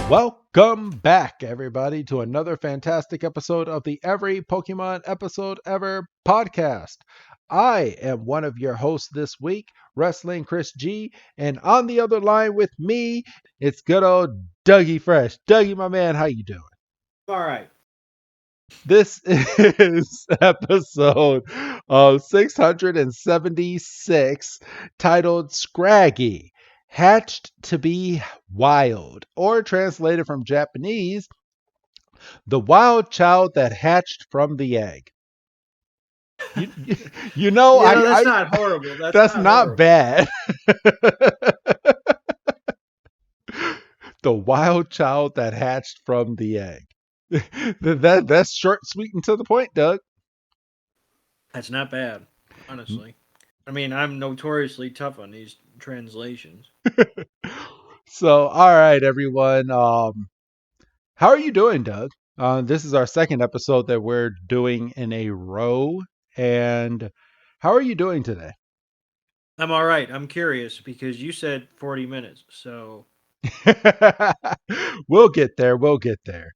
Welcome back, everybody, to another fantastic episode of the Every Pokemon Episode Ever podcast. I am one of your hosts this week, Wrestling Chris G, and on the other line with me, it's good old Dougie Fresh. Dougie, my man, how you doing? All right. This is episode 676, titled Scraggy, Hatched to be Wild, or translated from Japanese, The Wild Child That Hatched from the Egg. You, you, you know, That's not horrible. That's that's not not horrible. bad. The wild child that hatched from the egg. That's short, sweet, and to the point, Doug. That's not bad, honestly. I mean, I'm notoriously tough on these translations. So, all right, everyone. How are you doing, Doug? This is our second episode that we're doing in a row. And how are you doing today? I'm all right. I'm curious because you said 40 minutes. So, We'll get there. We'll get there.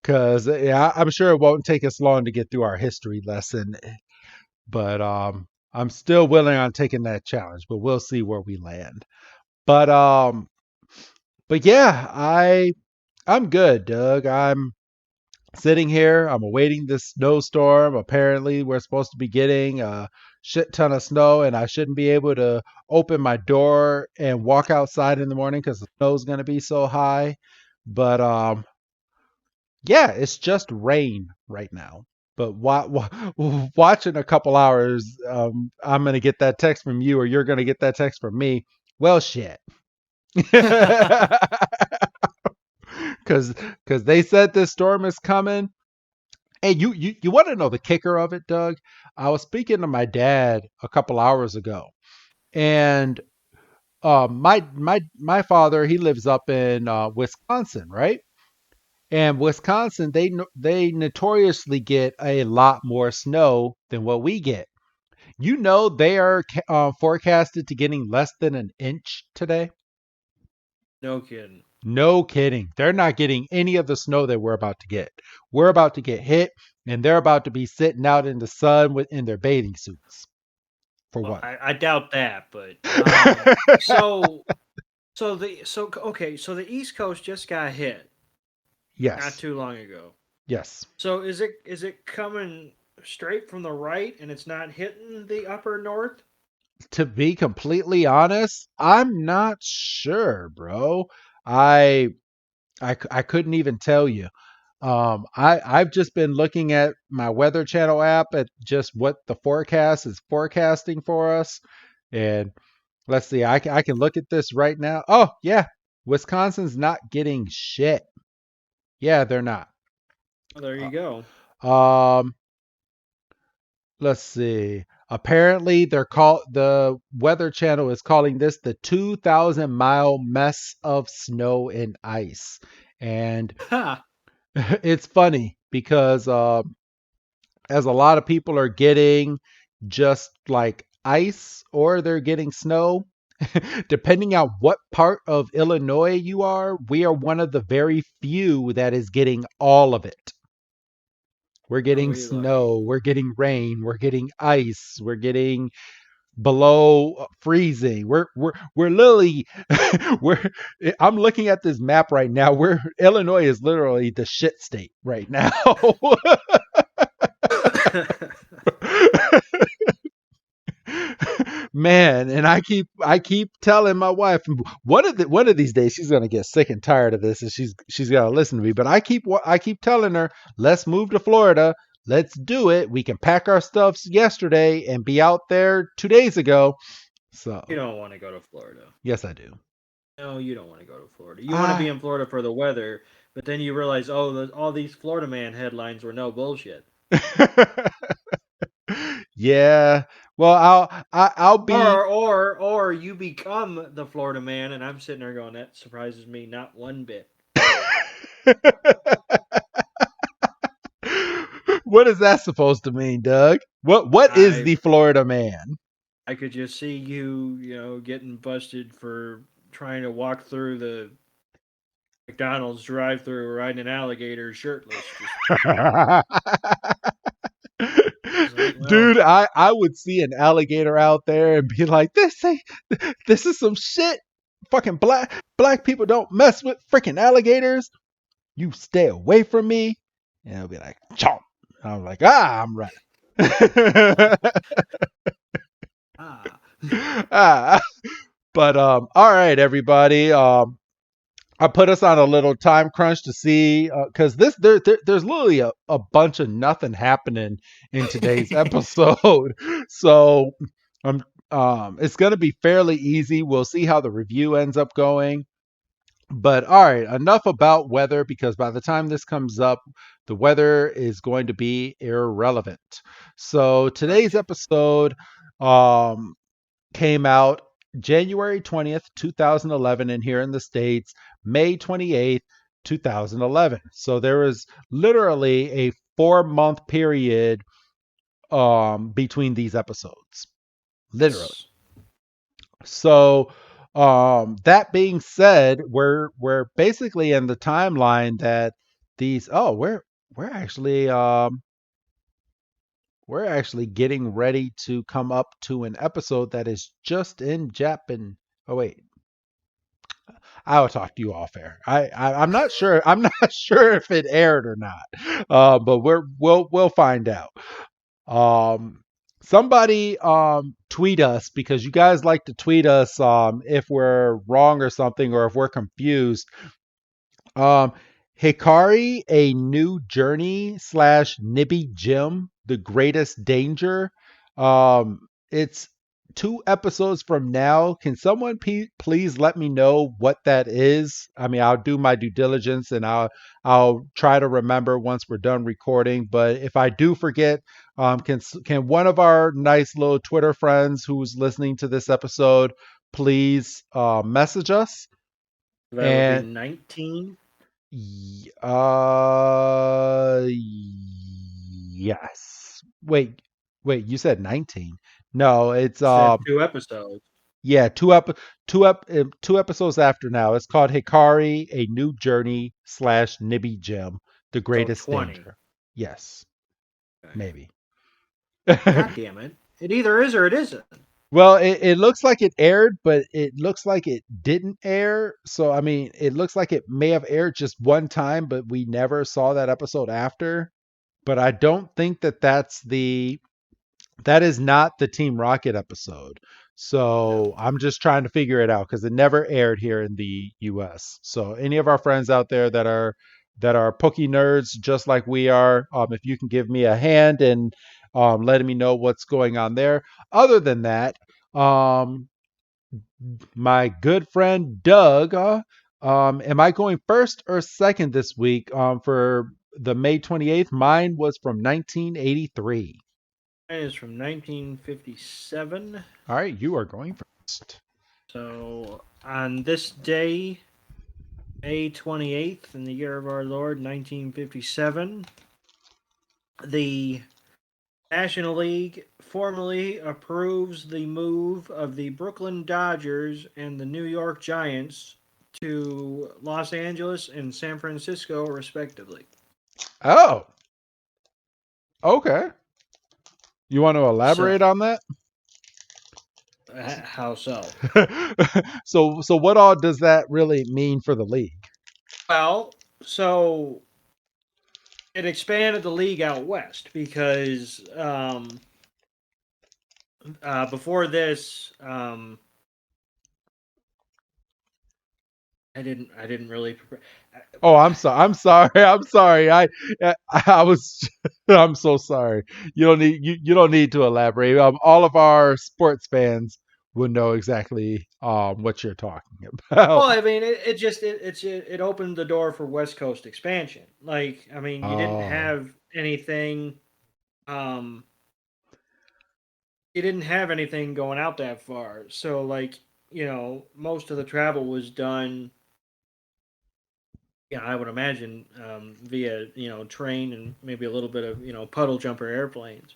Because yeah, I'm sure it won't take us long to get through our history lesson. But I'm still willing on taking that challenge. But we'll see where we land. But um, but yeah, I'm good, Doug. I'm sitting here. I'm awaiting this snowstorm. Apparently, we're supposed to be getting a shit ton of snow, and I shouldn't be able to open my door and walk outside in the morning because the snow's going to be so high. But yeah, it's just rain right now. But watching a couple hours, I'm going to get that text from you, or you're going to get that text from me. Well, shit. Because they said this storm is coming. Hey, you want to know the kicker of it, Doug? I was speaking to my dad a couple hours ago, and my father, he lives up in Wisconsin, right? And Wisconsin, they notoriously get a lot more snow than what we get. You know, they are forecasted to getting less than an inch today. no kidding. No kidding. They're not getting any of the snow that we're about to get. We're about to get hit, and they're about to be sitting out in the sun in their bathing suits. For Well, what? I doubt that, but so the East Coast just got hit not Yes. too long ago. Yes. So is it coming straight from the right and it's not hitting the upper north? To be completely honest, I'm not sure, bro. I I couldn't even tell you. I've just been looking at my Weather Channel app at just what the forecast is forecasting for us, and let's see. I can look at this right now. Oh yeah, Wisconsin's not getting shit. Yeah, they're not. Well, there you go. Um, let's see. Apparently, the Weather Channel is calling this the 2,000-mile mess of snow and ice, and Ha! it's funny because as a lot of people are getting just like ice or they're getting snow, depending on what part of Illinois you are, we are one of the very few that is getting all of it. We're Oh, getting we lucky. snow, we're getting rain, we're getting ice, we're getting below freezing. We're literally we're I'm looking at this map right now. We're Illinois is literally the shit state right now. Man, and I keep telling my wife one of these days she's gonna get sick and tired of this, and she's gonna listen to me. But I keep telling her, let's move to Florida. Let's do it. We can pack our stuffs yesterday and be out there 2 days ago. So You don't want to go to Florida. yes, I do. No, you don't want to go to Florida. You want to be I in Florida for the weather, but then you realize, oh, all these Florida man headlines were no bullshit. yeah. Well, I'll be. Or you become the Florida man, and I'm sitting there going, that surprises me not one bit. What is that supposed to mean, Doug? What is I the Florida man? I could just see you, getting busted for trying to walk through the McDonald's drive-through riding an alligator shirtless. Just like, well, Dude, I would see an alligator out there and be like, this is some shit. Fucking black people don't mess with freaking alligators. You stay away from me. And I'll be like, chomp. I'm like, I'm right. ah, ah. But all right, everybody. I put us on a little time crunch to see because there's literally a bunch of nothing happening in today's episode. So it's gonna be fairly easy. We'll see how the review ends up going. But all right, enough about weather because by the time this comes up, the weather is going to be irrelevant. So today's right. episode um, came out January 20th, 2011, and here in the States, May 28th, 2011. So there was literally a 4 month period between these episodes. Literally. Yes. So that being said, we're basically in the timeline that these we're actually we're actually getting ready to come up to an episode that is just in Japan. Oh wait, I will talk to you off air. I'm not sure. I'm not sure if it aired or not. But we'll find out. Um, somebody tweet us because you guys like to tweet us if we're wrong or something or if we're confused. Um, Hikari, a new journey slash Nibby Jim, the greatest danger. It's 2 episodes from now. Can someone please let me know what that is? I mean, I'll do my due diligence and I'll try to remember once we're done recording. But if I do forget, can one of our nice little Twitter friends who's listening to this episode please message us? That would be And 19. Yes. Wait. You said 19. No, it's Said 2 episodes. yeah, 2 episodes after now. It's called Hikari: A New Journey slash Nibby Gem, the So greatest 20. danger. Yes, Okay. maybe. God damn it. It either is or it isn't. Well, it looks like it aired, but it looks like it didn't air. So I mean, it looks like it may have aired just one time, but we never saw that episode after. But I don't think that is not the Team Rocket episode. No. So I'm just trying to figure it out because it never aired here in the US. So any of our friends out there that are Pokey nerds just like we are, if you can give me a hand and letting me know what's going on there. Other than that, um, my good friend Doug, am I going first or second this week for the May 28th? Mine was from 1983. Mine is from 1957. All right, you are going first. So on this day, May 28th, in the year of our Lord, 1957, the National League formally approves the move of the Brooklyn Dodgers and the New York Giants to Los Angeles and San Francisco, respectively. Oh, okay. You want to So, elaborate on that? how so? So what all does that really mean for the league? Well, so it expanded the league out west because before this, I didn't really prepare. Oh, I'm sorry. I'm sorry. I'm sorry. I was I'm so sorry. You don't need to elaborate. All of our sports fans will know exactly what you're talking Well, about. I mean, it just it opened the door for West Coast expansion. Like, I mean, Oh. um, you didn't have anything going out that far. So, like, most of the travel was done. Yeah, I would imagine via train and maybe a little bit of puddle jumper airplanes.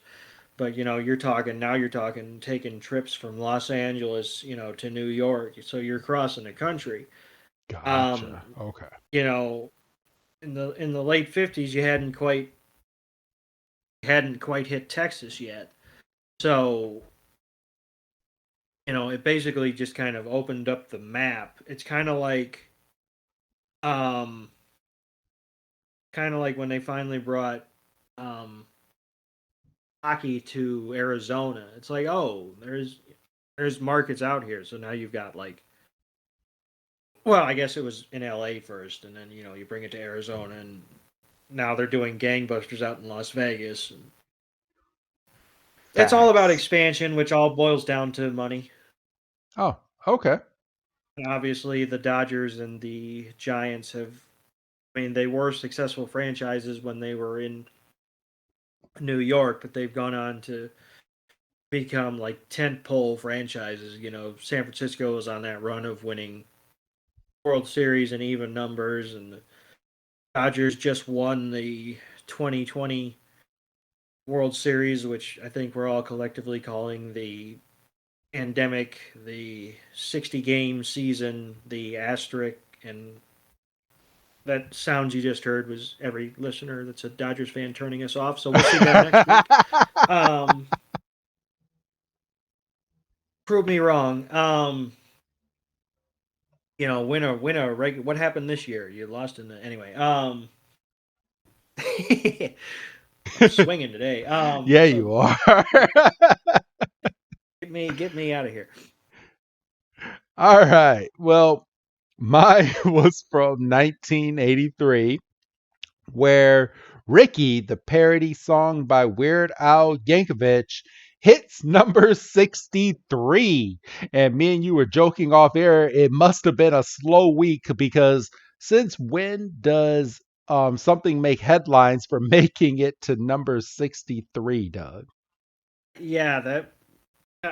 But you're talking taking trips from Los Angeles to New York. So you're crossing the country. Um, Gotcha. Okay. you know, in the late '50s, you hadn't quite hit Texas yet, so it basically just kind of opened up the map. It's um, kind of like when they finally brought um hockey to Arizona. It's like, oh, there's markets out here. So now you've got like, well, I guess it was in LA first, and then you bring it to Arizona, and now they're doing gangbusters out in Las Vegas. It's all about Facts. expansion, which all boils down to money. Oh, okay. And obviously, the Dodgers and the Giants have. I mean, they were successful franchises when they were in New York, but they've gone on to become like tentpole franchises. San Francisco was on that run of winning World Series in even numbers, and the Dodgers just won the 2020 World Series, which I think we're all collectively calling the pandemic, the 60 game season, the asterisk, and that sound you just heard was every listener that's a Dodgers fan turning us off. So we'll see them next week. Um, Prove me wrong. Winner. What happened this year? You lost in the anyway. I'm swinging today. Yeah, So you are. get me out of here. All right. Well, mine was from 1983, where Ricky, the parody song by Weird Al Yankovic, hits number 63. And me and you were joking off air, it must have been a slow week because since when does something make headlines for making it to number 63, Doug? Yeah, that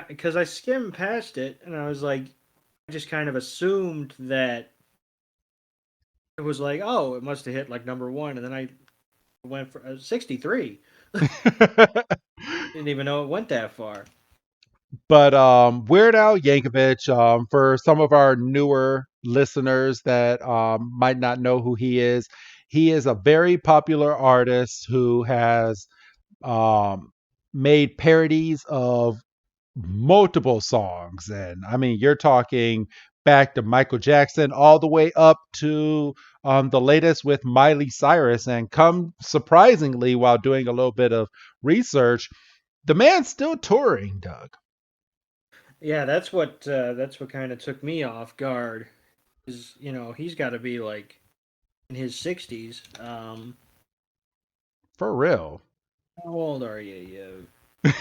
because I skimmed past it and I was like, I just kind of assumed that it was like, oh, it must have hit like number one, and then I went for 63. Didn't even know it went that far. But Weird Al Yankovic, for some of our newer listeners that might not know who he is a very popular artist who has um, made parodies of multiple songs. And I mean, you're talking back to Michael Jackson all the way up to the latest with Miley Cyrus. And come surprisingly, while doing a little bit of research, the man's still touring, Doug. Yeah, that's what kind of took me off guard. Is he's got to be like in his 60s. For real. How old are you, you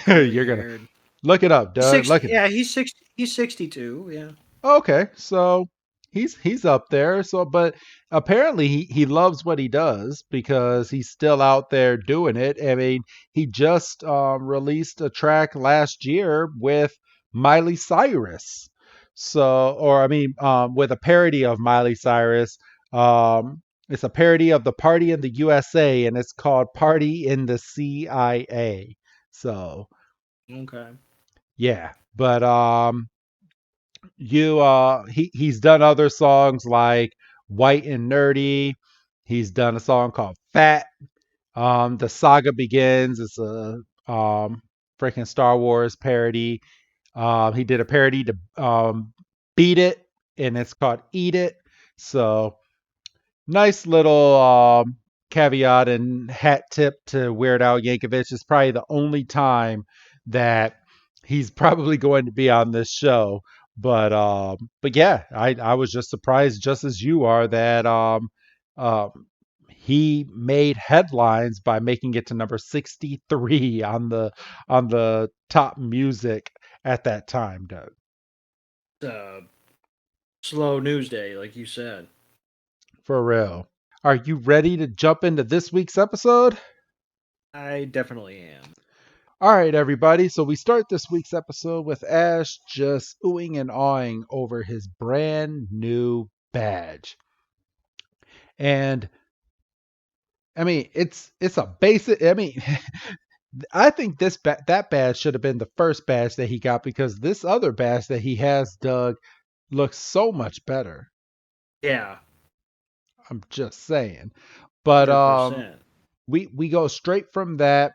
You're gonna curly-haired? look it up, He's Doug. 60. Look it. Yeah, he's 60. He's 62. Yeah. Okay, so he's up there. So, but apparently he loves what he does because he's still out there doing it. I mean, he just released a track last year with Miley Cyrus. So, or I mean, with a parody of Miley Cyrus. It's a parody of the Party in the USA, and it's called Party in the CIA. So, Okay. yeah, but he's done other songs like White and Nerdy. He's done a song called Fat. The Saga Begins. It's a freaking Star Wars parody. He did a parody to Beat It, and it's called Eat It. So nice little caveat and hat tip to Weird Al Yankovic. It's probably the only time that he's probably going to be on this show. But yeah, I was just surprised, just as you are, that he made headlines by making it to number 63 on the top music at that time, Doug. Uh, Slow news day, like you said. For real. Are you ready to jump into this week's episode? I definitely am. All right, everybody. So we start this week's episode with Ash just oohing and awing over his brand new badge. And I mean, it's a basic. I mean, I think that badge should have been the first badge that he got because this other badge that he has, Doug, looks so much better. Yeah, I'm just saying. But 100%. we go straight from that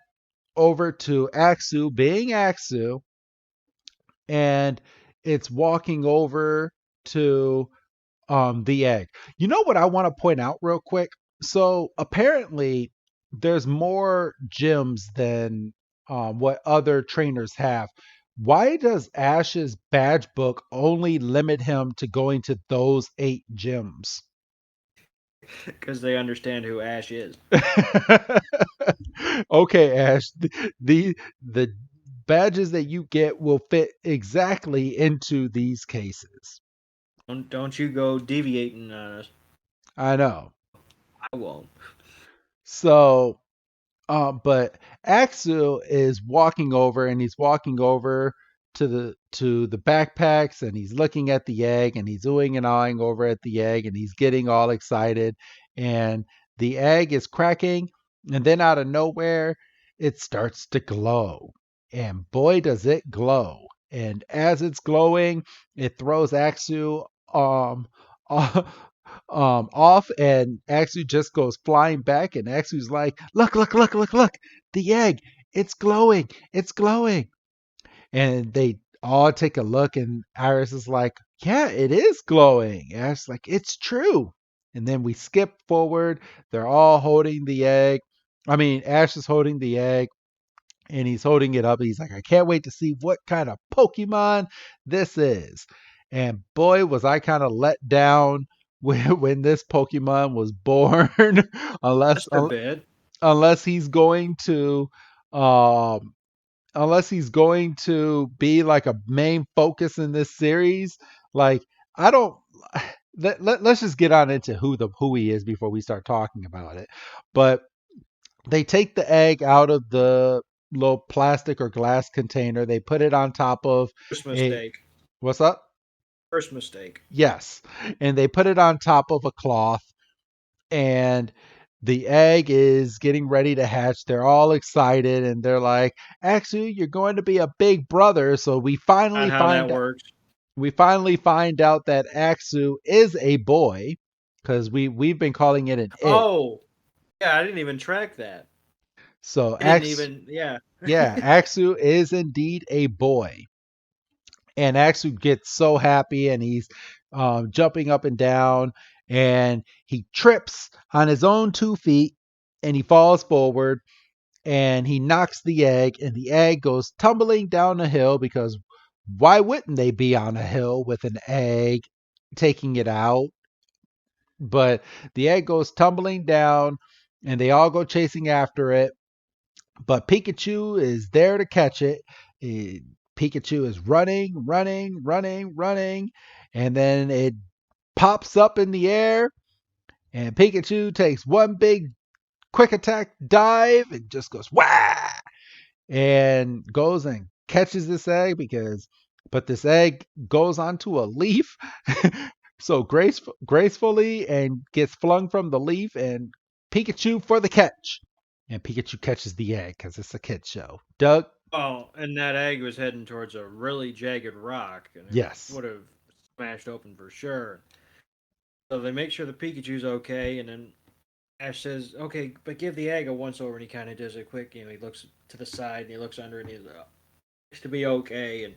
over to Axu being Axu, and it's walking over to the egg. You know what I want to point out real quick? So apparently there's more gyms than what other trainers have. Why does Ash's badge book only limit him to going to those 8 gyms? Because they understand who Ash is. Okay, Ash, the badges that you get will fit exactly into these cases. Don't you go deviating on us. I know. I won't. So but Axel is walking over, and he's walking over to the backpacks, and he's looking at the egg, and he's oohing and awing over at the egg, and he's getting all excited, and the egg is cracking, and then out of nowhere it starts to glow. And boy does it glow. And as it's glowing, it throws Axu off, and Axu just goes flying back, and Axu's like, look, look, look, look, look, the egg, it's glowing, it's glowing. And they all take a look, and Iris is like, yeah, it is glowing. And Ash's like, it's true. And then we skip forward. They're all holding the egg. I mean, Ash is holding the egg, and he's holding it up. And he's like, I can't wait to see what kind of Pokemon this is. And boy, was I kind of let down when this Pokemon was born, unless Just a bit. unless he's going to um, unless he's going to be like a main focus in this series. Like I don't. Let's just get on into who he is before we start talking about it. But they take the egg out of the little plastic or glass container. They put it on top of First a mistake. what's up? First mistake. Yes. And they put it on top of a cloth, and the egg is getting ready to hatch. They're all excited, and they're like, "Actually, you're going to be a big brother." So Not how that works. we finally find out that Axu is a boy, because we've been calling it an it. Oh, yeah, I didn't even track that. So I didn't Ax even, yeah. yeah, Axu is indeed a boy. And Axu gets so happy, and he's jumping up and down, and he trips on his own 2 feet, and he falls forward, and he knocks the egg, and the egg goes tumbling down the hill, because why wouldn't they be on a hill with an egg taking it out? But the egg goes tumbling down, and they all go chasing after it, but Pikachu is there to catch it. Eh, Pikachu is running, running, running, running, and then it pops up in the air, and Pikachu takes one big quick attack dive and just goes wah, and goes and catches this egg, but this egg goes onto a leaf so gracefully, and gets flung from the leaf, and Pikachu for the catch. And Pikachu catches the egg because it's a kid show. Doug? Oh, and that egg was heading towards a really jagged rock, and it Yes. would have smashed open for sure. So they make sure the Pikachu's okay, and then Ash says, "Okay, but give the egg a once over," and he kind of does it quick. He looks to the side and he looks under, and he's like, "It's to be okay." And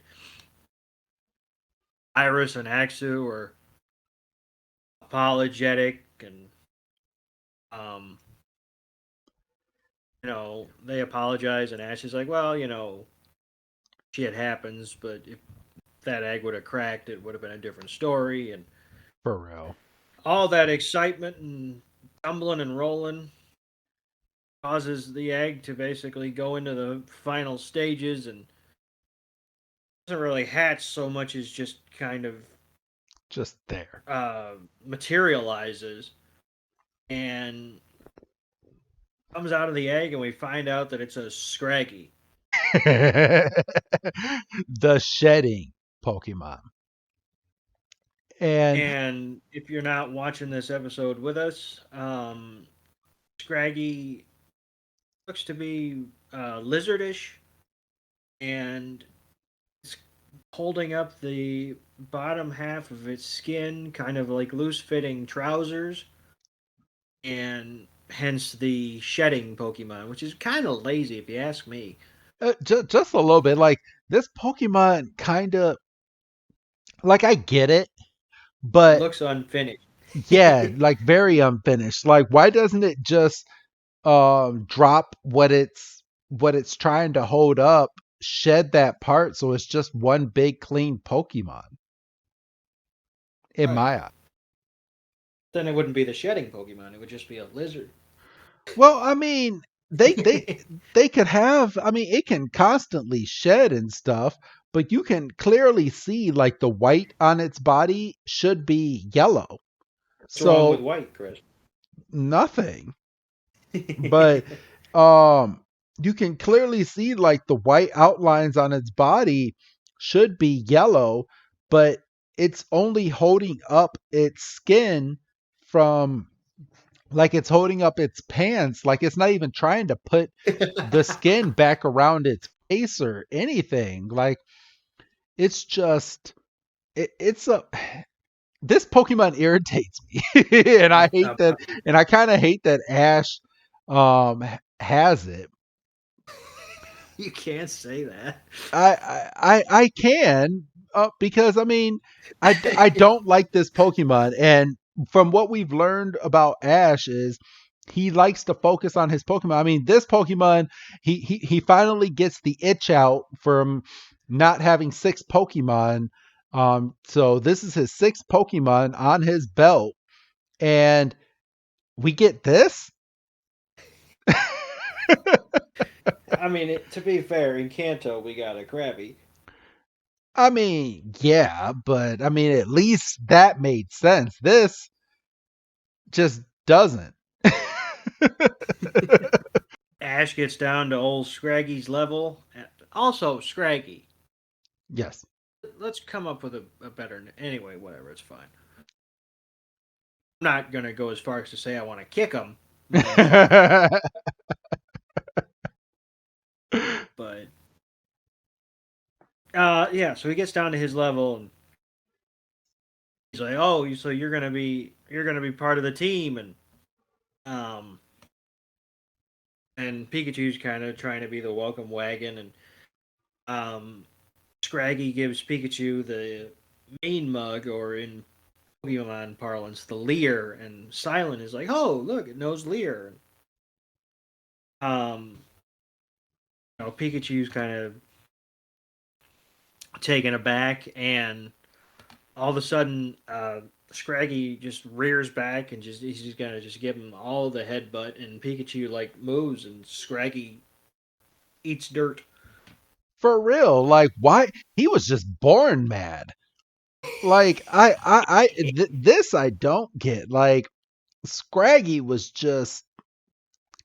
Iris and Axu are apologetic, and um, they apologize, and Ash is like, "Well, shit happens, but if that egg would have cracked, it would have been a different story." And For real. all that excitement and tumbling and rolling causes the egg to basically go into the final stages, and doesn't really hatch so much as just kind of Just there. materializes and comes out of the egg, and we find out that it's a Scraggy. The shedding Pokemon. And And if you're not watching this episode with us, Scraggy looks to be lizardish, and it's holding up the bottom half of its skin, kind of like loose fitting trousers, and hence the shedding Pokemon, which is kind of lazy if you ask me. Just a little bit. Like this Pokemon, kind of like I get it, It but looks unfinished. yeah, like very unfinished. Like why doesn't it just drop what it's trying to hold up, shed that part so it's just one big clean Pokemon in Right. my eye. Then it wouldn't be the shedding Pokemon, it would just be a lizard. Well, I mean, they could have, I mean, it can constantly shed and stuff, but you can clearly see like the white on its body should be yellow. What's wrong with So white, Chris? nothing. But um you can clearly see like the white outlines on its body should be yellow, but it's only holding up its skin from, like it's holding up its pants, like it's not even trying to put the skin back around its face or anything. Like it's just it's a this Pokemon irritates me. And I hate Uh, that, and I kind of hate that Ash has it. you can't say that. I can, because I mean I don't like this Pokemon, and from what we've learned about Ash is he likes to focus on his Pokemon. I mean, this Pokemon, he finally gets the itch out from not having six Pokemon. So this is his sixth Pokemon on his belt, and we get this. I mean, to be fair, in Kanto we got a Krabby. I mean, yeah, but I mean, at least that made sense. This just doesn't. Ash gets down to old Scraggy's level. Also, Scraggy. Yes. Let's come up with a better. Anyway, whatever. It's fine. I'm not gonna go as far as to say I want to kick him when he's, but yeah. So he gets down to his level, and he's like, "Oh, so you're gonna be part of the team," um, and Pikachu's kind of trying to be the welcome wagon, and um, Scraggy gives Pikachu the main mug, or in Pokemon parlance, the Leer, and Silent is like, "Oh, look, it knows Leer." Um, Pikachu's kind of taken aback, and all of a sudden, Scraggy just rears back and he's just gonna just give him all the headbutt, and Pikachu like moves, and Scraggy eats dirt. For real, like why he was just born mad. Like this I don't get. Like Scraggy was just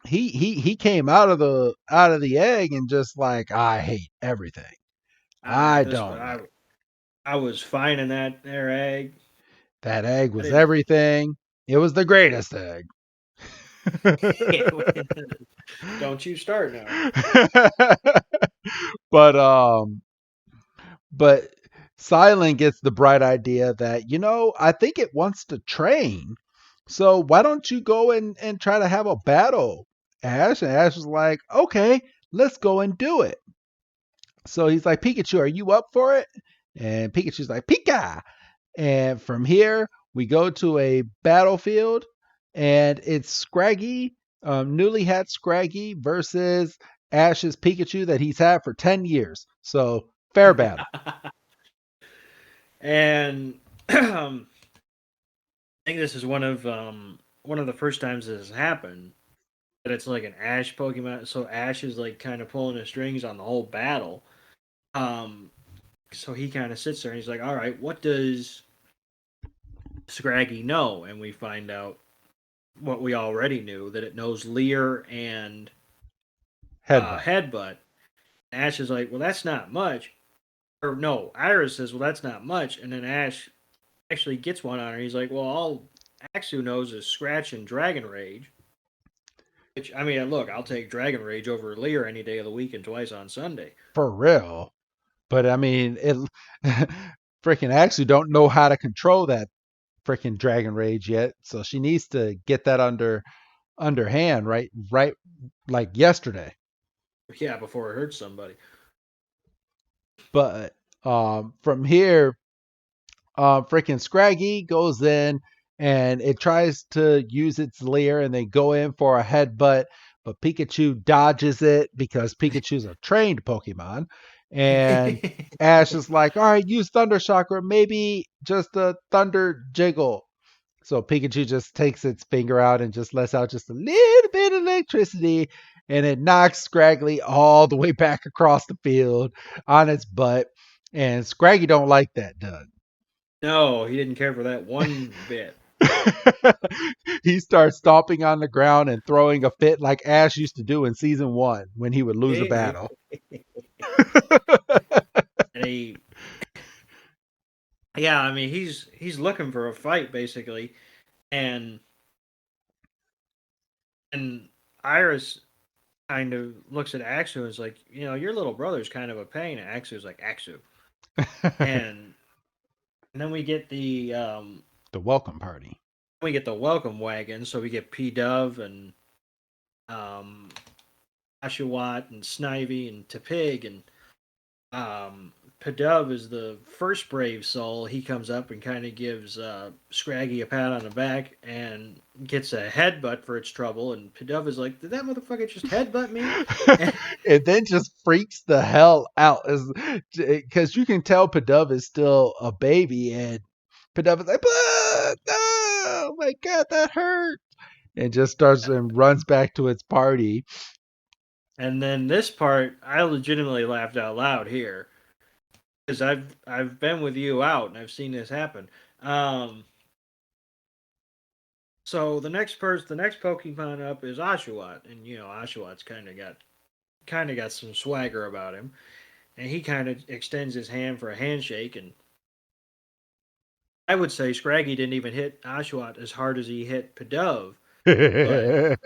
he came out of the egg and just like I hate everything. I At this don't point, like I was fine in that there egg. that egg I was didn't. everything. It was the greatest egg. Don't you start now. but but Silent gets the bright idea that, I think it wants to train. So why don't you go and try to have a battle, Ash? And Ash is like, okay, let's go and do it. So he's like, Pikachu, are you up for it? And Pikachu's like, Pika. And from here, we go to a battlefield, and it's Scraggy, newly had Scraggy versus Ash's Pikachu that he's had for 10 years. So fair battle. And I think this is one of the first times this has happened, that it's like an Ash Pokemon. So Ash is like kind of pulling the strings on the whole battle. Um, so he kind of sits there and he's like, "All right, what does Scraggy know?" And we find out what we already knew, that it knows Leer and Headbutt. Headbutt. Ash is like, "Well, that's not much." Or no, Iris says, "Well, that's not much." And then Ash actually gets one on her. He's like, "Well, all Axu knows is Scratch and Dragon Rage." Which, I mean, look, I'll take Dragon Rage over Leer any day of the week and twice on Sunday. For real. But I mean, it freaking actually don't know how to control that freaking dragon rage yet. So she needs to get that underhand, right, like yesterday. Yeah, before it hurts somebody. But from here, freaking Scraggy goes in and it tries to use its lair and they go in for a headbutt, but Pikachu dodges it because Pikachu's a trained Pokemon. And Ash is like, all right, use Thunder Shock or maybe just a Thunder Jiggle. So Pikachu just takes its finger out and just lets out just a little bit of electricity, and it knocks Scraggly all the way back across the field on its butt. And Scraggy don't like that done. No, he didn't care for that one bit. He starts stomping on the ground and throwing a fit like Ash used to do in season one when he would lose a and battle. he, yeah, I mean, he's looking for a fight basically, and and Iris kind of looks at Axu and is like, you know, your little brother's kind of a pain. And Axu's like, Axu, and then The welcome party. we get the welcome wagon. So we get P Dove and um, Ashawat and Snivy and Tepig and Pidove is the first brave soul. He comes up and kind of gives Scraggy a pat on the back and gets a headbutt for its trouble. And Pidove is like, "Did that motherfucker just headbutt me?" And, It then just freaks the hell out because you can tell Pidove is still a baby and Pidove is like, "Ah, no, oh my god, that hurt," and just starts and runs back to its party. and then this part, I legitimately laughed out loud here because I've been with you out and I've seen this happen. Um, so the next Pokemon up is Oshawott, and you know Oshawott kind of got some swagger about him, and he kind of extends his hand for a handshake, and I would say Scraggy didn't even hit Oshawott as hard as he hit Pidove, but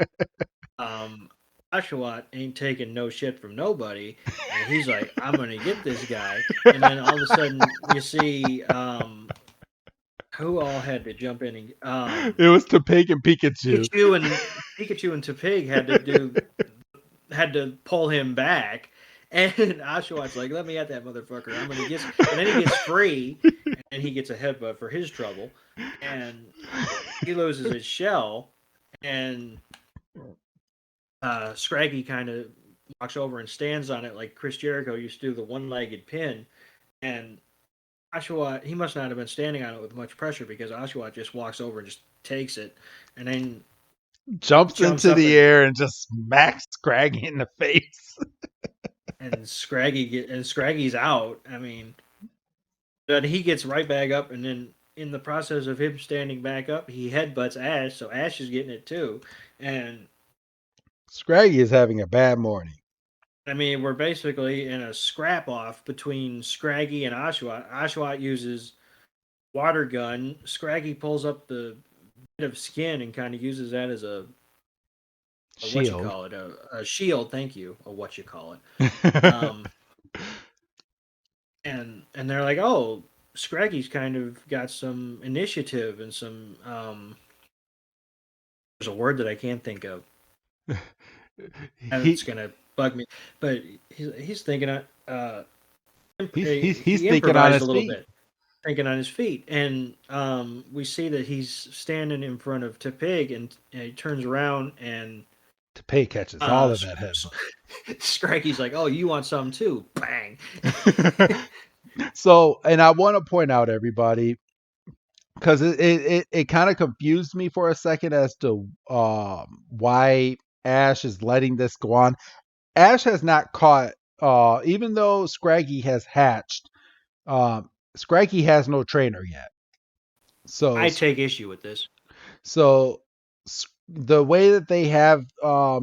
um, Oshawott ain't taking no shit from nobody, and he's like, I'm gonna get this guy, and then all of a sudden you see who all had to jump in and It was Topig and Pikachu. Pikachu and Tepig had to pull him back. And Oshawott's like, let me at that motherfucker. I'm gonna get, and then he gets free, and he gets a headbutt for his trouble, and he loses his shell, and Scraggy kind of walks over and stands on it like Chris Jericho used to do the one-legged pin, and Oshawott, he must not have been standing on it with much pressure because Oshawott just walks over and just takes it, and then Jumps jumps into up the air and just smacks Scraggy in the face. and Scraggy's out. I mean, but he gets right back up, and then in the process of him standing back up, he headbutts Ash, so Ash is getting it too. And Scraggy is having a bad morning. I mean, we're basically in a scrap off between Scraggy and Oshawott. Oshawott uses water gun. Scraggy pulls up the bit of skin and kind of uses that as a what you Shield. call it, a shield. Thank you, or what you call it. Um, and they're like, oh, Scraggy's kind of got some initiative and some there's a word that I can't think of, and it's he gonna bug me. But he's thinking he's he thinking on improvised a his little feet. bit, thinking on his feet, and we see that he's standing in front of Tepig, and he turns around and Topig catches all of that headbutt. Scraggy's like, "Oh, you want some too?" Bang. So, and I want to point out everybody because it kind of confused me for a second as to why Ash is letting this go on. Ash has not caught, even though Scraggy has hatched. Scraggy has no trainer yet. So I take issue with this. So the way that they have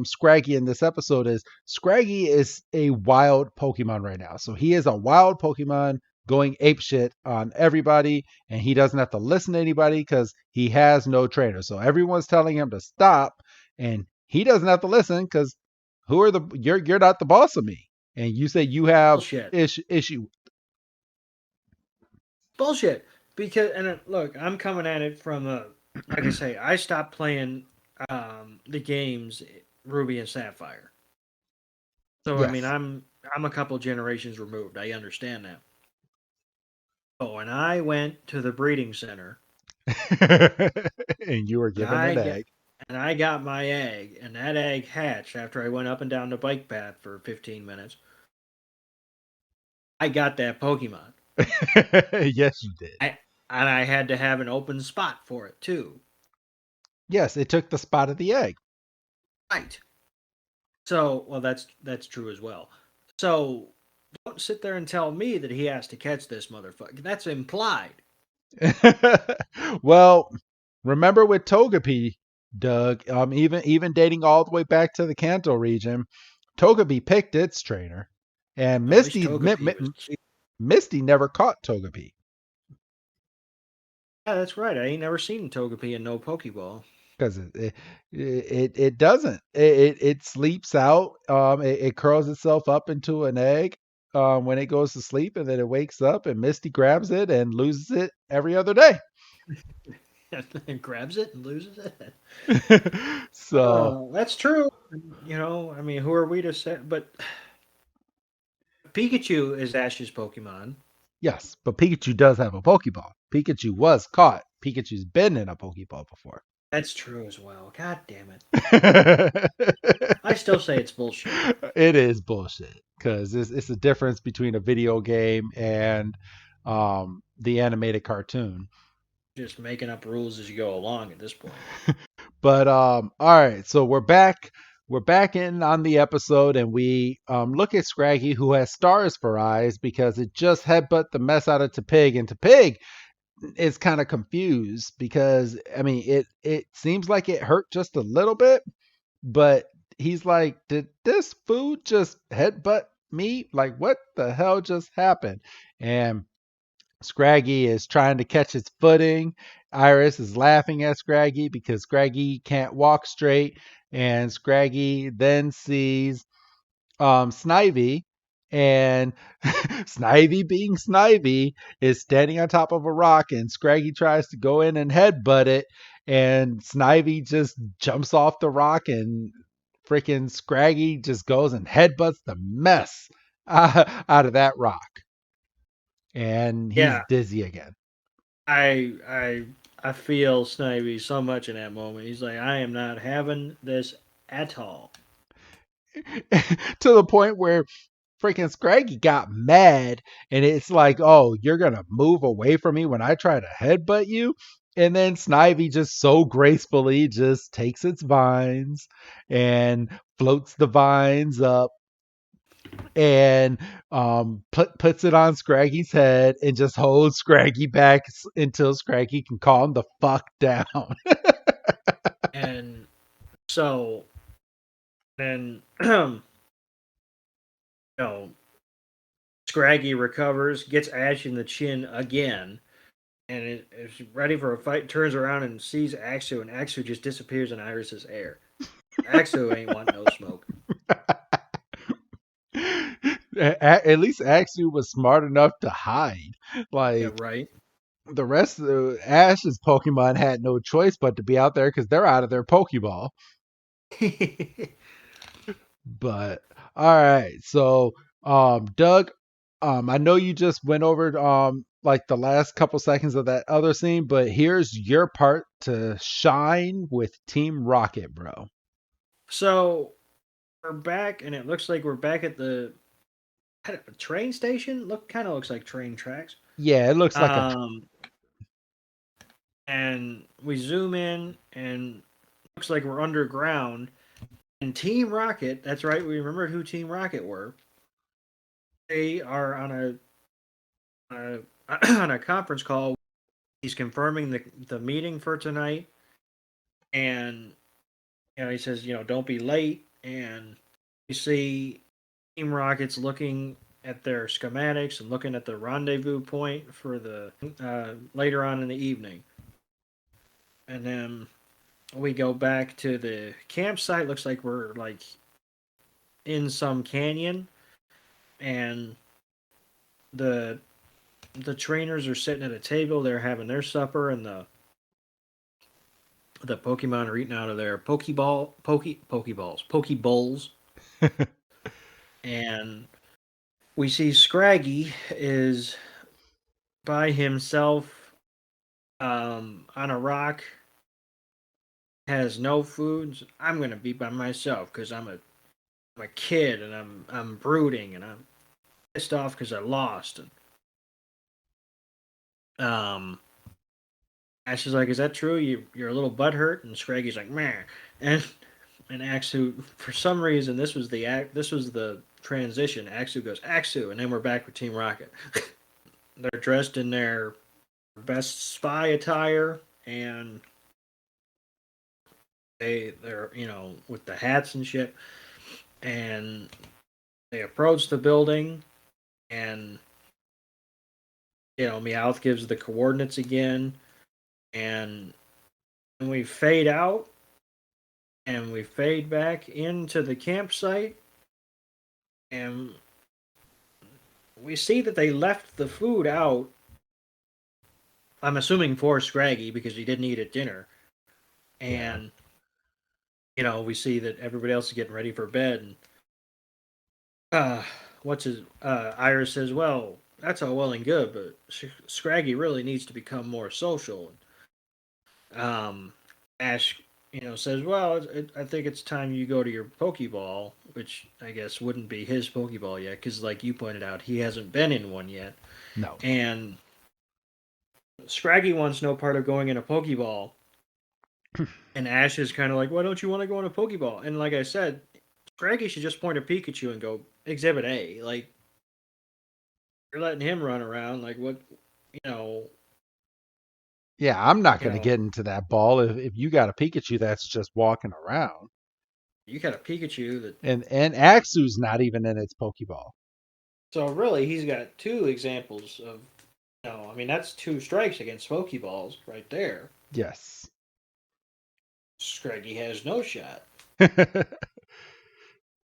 Scraggy in this episode is Scraggy is a wild Pokemon right now. So he is a wild Pokemon going apeshit on everybody, and he doesn't have to listen to anybody because he has no trainer. So everyone's telling him to stop, and he doesn't have to listen because you're not the boss of me, and you say you have Bullshit. issue. bullshit. Because look, I'm coming at it from a like I say, I stopped playing the games Ruby and Sapphire. So I mean, Yes. I'm a couple generations removed. I understand that. But when I went to the breeding center And you were and given an egg. I got my egg, and that egg hatched after I went up and down the bike path for 15 minutes. I got that Pokemon. Yes, you did. I and I had to have an open spot for it too. Yes, it took the spot of the egg. Right. So, well, that's true as well. So, don't sit there and tell me that he has to catch this motherfucker. That's implied. Well, remember with Togepi, Doug, even dating all the way back to the Kanto region, Togepi picked its trainer, and At least Togepi was cute. Misty never caught Togepi Yeah, that's right. I ain't never seen Togepi in no Pokeball. because it doesn't it sleeps out. It curls itself up into an egg when it goes to sleep, and then it wakes up, and Misty grabs it and loses it every other day. And grabs it and loses it. So Oh, that's true. I mean, who are we to say? But Pikachu is Ash's Pokemon. yes, but Pikachu does have a Pokeball. Pikachu was caught. Pikachu's been in a Pokeball before. That's true as well. God damn it. I still say it's bullshit. It is bullshit because it's a difference between a video game and the animated cartoon. Just making up rules as you go along at this point. But all right, so we're back. We're back in on the episode, and we look at Scraggy, who has stars for eyes because it just headbutt the mess out of Tepig, and Tepig is kind of confused because I mean it seems like it hurt just a little bit, but he's like, did this food just headbutt me? Like, what the hell just happened? And Scraggy is trying to catch his footing. Iris is laughing at Scraggy because Scraggy can't walk straight. And Scraggy then sees Snivy, and Snivy, being Snivy, is standing on top of a rock, and Scraggy tries to go in and headbutt it, and Snivy just jumps off the rock, and freaking Scraggy just goes and headbutts the mess out of that rock, and he's Yeah, dizzy again. I I I feel Snivy so much in that moment. He's like, I am not having this at all. To the point where freaking Scraggy got mad, and it's like, oh, you're gonna move away from me when I try to headbutt you. And then Snivy just so gracefully just takes its vines and floats the vines up, and puts it on Scraggy's head and just holds Scraggy back until Scraggy can calm the fuck down. And so then you know, Scraggy recovers, gets Ash in the chin again, and is ready for a fight, turns around and sees Axu, and Axu just disappears in Iris's air. Axu ain't want no smoke. At least Axu was smart enough to hide. Yeah, Like, right. the rest of Ash's Pokemon had no choice but to be out there because they're out of their Pokeball. But all right, so Doug, I know you just went over like the last couple seconds of that other scene, but here's your part to shine with Team Rocket, bro. So we're back, and it looks like we're back at the train station. Kind of looks like train tracks. Yeah, it looks like a Um, and we zoom in, and looks like we're underground. And Team Rocket, that's right, we remembered who Team Rocket were. They are on a conference call. He's confirming the meeting for tonight, and he says, don't be late. And you see Team Rocket's looking at their schematics and looking at the rendezvous point for the later on in the evening. And then we go back to the campsite. Looks like we're like in some canyon, and the the trainers are sitting at a table. They're having their supper, and the Pokemon are eating out of their Pokeballs, and we see Scraggy is by himself on a rock, has no food. I'm gonna be by myself because I'm a kid and I'm brooding and I'm pissed off because I lost. And um, Ash is like, "Is that true? You're a little butthurt?" And Scraggy's like, "Meh." And Axu, for some reason, this was the transition. Axu goes Axu, and then we're back with Team Rocket. They're dressed in their best spy attire, and they're with the hats and shit, and they approach the building, and Meowth gives the coordinates again, and we fade out, and we fade back into the campsite, and we see that they left the food out. I'm assuming for Scraggy because he didn't eat at dinner, Yeah. and we see that everybody else is getting ready for bed, and uh, what's his Iris says, "Well, that's all well and good, but Scraggy really needs to become more social." Um, Ash, says, "Well, I think it's time you go to your Pokeball," which I guess wouldn't be his Pokeball yet, because like you pointed out, he hasn't been in one yet. No. And Scraggy wants no part of going in a Pokeball, and Ash is kind of like, "Why don't you want to go in a Pokeball?" And like I said, Scraggy should just point at Pikachu and go Exhibit A. Like you're letting him run around. Like what, you know, Yeah, I'm not you going to know, get into that ball if you got a Pikachu that's just walking around. you got a Pikachu that. And Axu's not even in its Pokeball. So really, he's got two examples of. No, I mean that's two strikes against Pokeballs right there. Yes. Scraggy has no shot.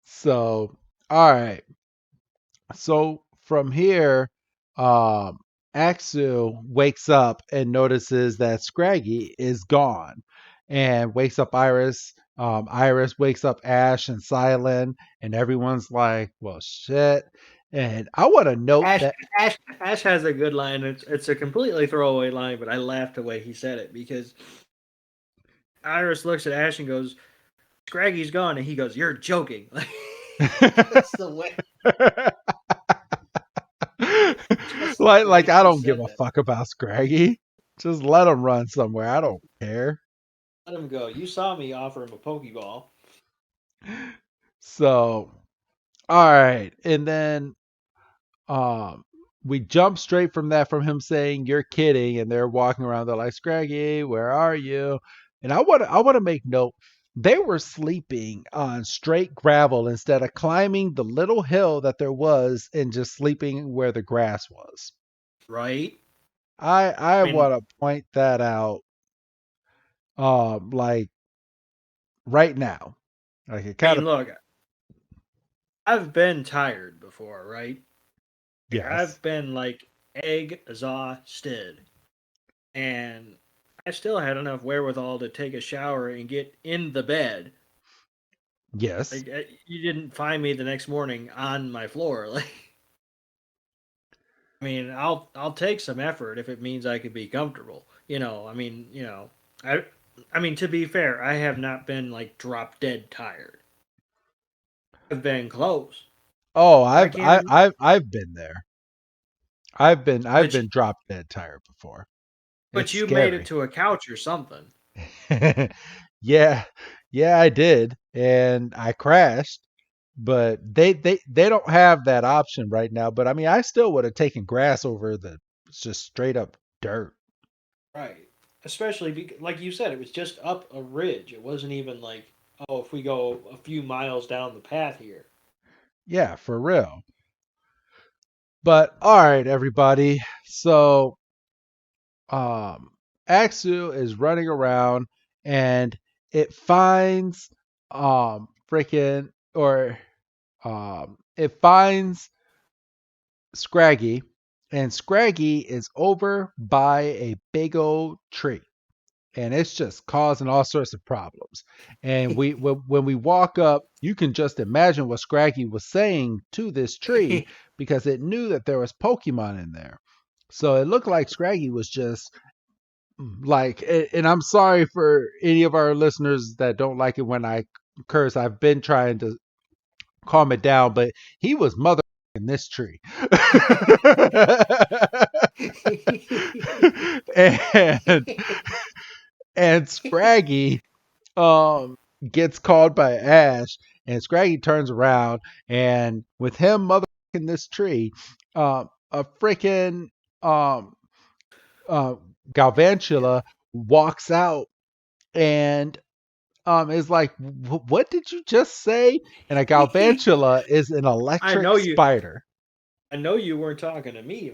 So, all right. So from here, um, Axu wakes up and notices that Scraggy is gone, and wakes up Iris. Iris wakes up Ash and Silent, and everyone's like, "Well, shit." And I want to note Ash, that, Ash has a good line. It's a completely throwaway line, but I laughed the way he said it because Iris looks at Ash and goes, "Scraggy's gone," and he goes, "You're joking." Just the way, just the like way I he don't give said a that. fuck about Scraggy. Just let him run somewhere. I don't care. Let him go. You saw me offer him a Pokeball. So, all right, and then um, we jump straight from that from him saying you're kidding, and they're walking around. They're like, Scraggy, where are you? And I want to make note. They were sleeping on straight gravel instead of climbing the little hill that there was and just sleeping where the grass was. Right? I I mean, want to point that out, like right now. Like it I kind mean, of look, I've been tired before, right? Like yes, I've been like exhausted, and I still had enough wherewithal to take a shower and get in the bed. yes. Like you didn't find me the next morning on my floor. Like I mean, I'll take some effort if it means I could be comfortable. I I mean to be fair, I have not been like drop dead tired. I've been close. Oh, I I've can't I, remember, I've been there. I've but been drop dead tired before. It's you made it scary. to a couch or something, Yeah, yeah, I did, and I crashed. But they don't have that option right now. But I mean, I still would have taken grass over the just straight up dirt. right? Especially because, like you said, it was just up a ridge. It wasn't even like, oh, if we go a few miles down the path here, Yeah, for real. But all right, everybody. So um Axu is running around and it finds freaking or it finds Scraggy and Scraggy is over by a big old tree, and it's just causing all sorts of problems. And when we walk up, you can just imagine what Scraggy was saying to this tree because it knew that there was Pokemon in there. So it looked like Scraggy was just like, and I'm sorry for any of our listeners that don't like it when I curse. I've been trying to calm it down, but he was mother in this tree. and and Scraggy gets called by Ash, and Scraggy turns around, and with him mother in this tree, a freaking um uh Galvantula walks out and is like, "What did you just say?" And a Galvantula is an I electric know you. spider. I know you weren't talking to me.